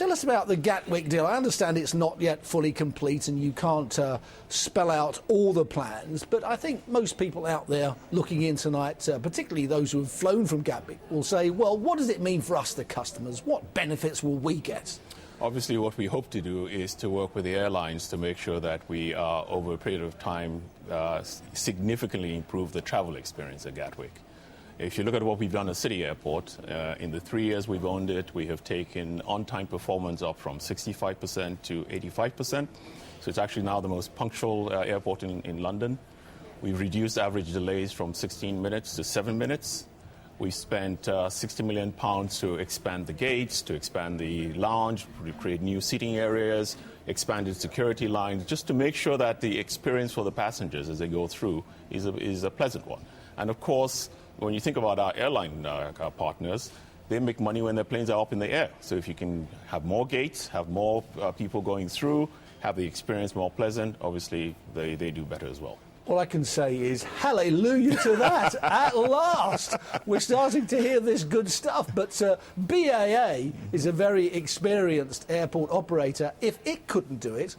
Tell us about the Gatwick deal. I understand it's not yet fully complete and you can't spell out all the plans, but I think most people out there looking in tonight, particularly those who have flown from Gatwick, will say, well, what does it mean for us, the customers? What benefits will we get? Obviously, what we hope to do is to work with the airlines to make sure that we, over a period of time, significantly improve the travel experience at Gatwick. If you look at what we've done at City Airport, in the 3 years we've owned it, we have taken on-time performance up from 65% to 85%. So it's actually now the most punctual airport in London. We've reduced average delays from 16 minutes to 7 minutes. We spent £60 million to expand the gates, to expand the lounge, to create new seating areas, expanded security lines, just to make sure that the experience for the passengers as they go through is a pleasant one. And of course, when you think about our airline partners, they make money when their planes are up in the air. So if you can have more gates, have more people going through, have the experience more pleasant, obviously they do better as well. All I can say is hallelujah to that. At last, we're starting to hear this good stuff. But BAA is a very experienced airport operator. If it couldn't do it,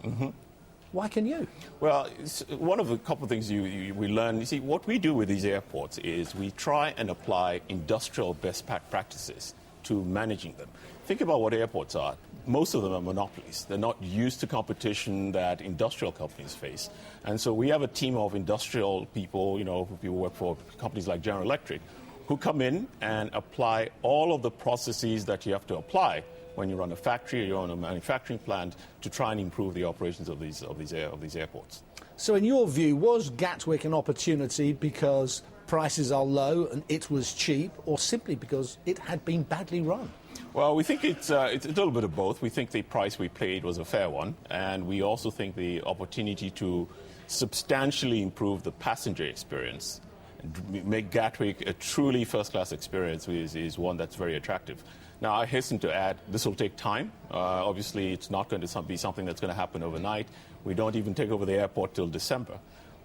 why can you? Well, one of the couple of things we learn, you see, what we do with these airports is we try and apply industrial best practices to managing them. Think about what airports are. Most of them are monopolies. They're not used to competition that industrial companies face. And so we have a team of industrial people, who work for companies like General Electric, who come in and apply all of the processes that you have to apply when you run a factory or you run a manufacturing plant to try and improve the operations of these airports. So in your view, was Gatwick an opportunity because prices are low and it was cheap, or simply because it had been badly run? Well, we think it's a little bit of both. We think the price we paid was a fair one, and we also think the opportunity to substantially improve the passenger experience and make Gatwick a truly first-class experience is one that's very attractive. Now, I hasten to add, this will take time. Obviously, it's not going to be something that's going to happen overnight. We don't even take over the airport till December.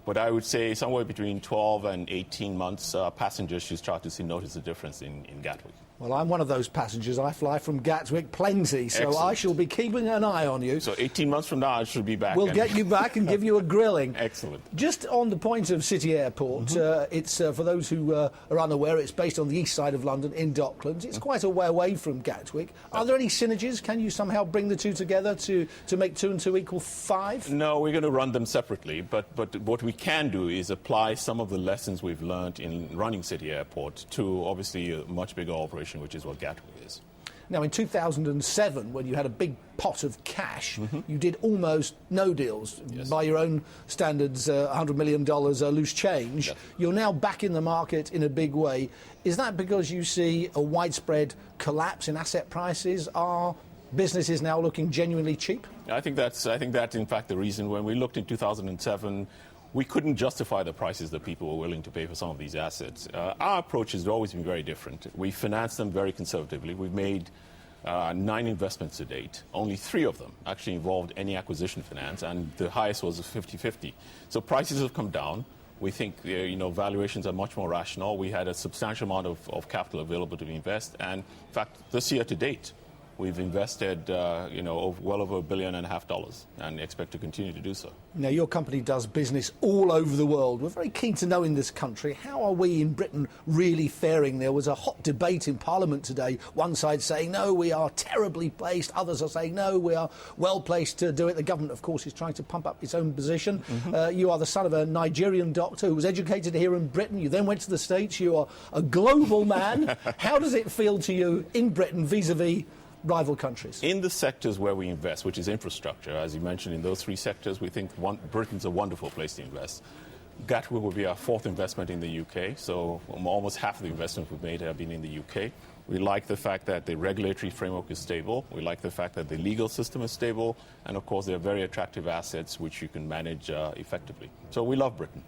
But I would say somewhere between 12 and 18 months, passengers should start to notice the difference in Gatwick. Well, I'm one of those passengers. I fly from Gatwick plenty, so Excellent. I shall be keeping an eye on you. So 18 months from now, I should be back. We'll get you back and give you a grilling. Excellent. Just on the point of City Airport, it's for those who are unaware, it's based on the east side of London in Docklands. It's quite a way away from Gatwick. Are there any synergies? Can you somehow bring the two together to make 2 and 2 equal 5? No, we're going to run them separately. But what we can do is apply some of the lessons we've learned in running City Airport to obviously a much bigger operation, which is what Gatwick is. Now, in 2007, when you had a big pot of cash, you did almost no deals. Yes. By your own standards, $100 million loose change. Yes. You're now back in the market in a big way. Is that because you see a widespread collapse in asset prices? Are businesses now looking genuinely cheap? I think that's in fact the reason. When we looked in 2007, we couldn't justify the prices that people were willing to pay for some of these assets. Our approach has always been very different. We finance them very conservatively. We've made 9 investments to date. Only 3 of them actually involved any acquisition finance, and the highest was 50-50. So prices have come down. We think valuations are much more rational. We had a substantial amount of capital available to invest, and in fact, this year to date, we've invested, well over $1.5 billion and expect to continue to do so. Now, your company does business all over the world. We're very keen to know in this country, how are we in Britain really faring? There was a hot debate in Parliament today. One side saying, no, we are terribly placed. Others are saying, no, we are well placed to do it. The government, of course, is trying to pump up its own position. You are the son of a Nigerian doctor who was educated here in Britain. You then went to the States. You are a global man. How does it feel to you in Britain vis-a-vis rival countries? In the sectors where we invest, which is infrastructure, as you mentioned, in those 3 sectors, we think Britain's a wonderful place to invest. Gatwick will be our 4th investment in the UK, so almost half of the investments we've made have been in the UK. We like the fact that the regulatory framework is stable. We like the fact that the legal system is stable. And, of course, they're very attractive assets which you can manage effectively. So we love Britain.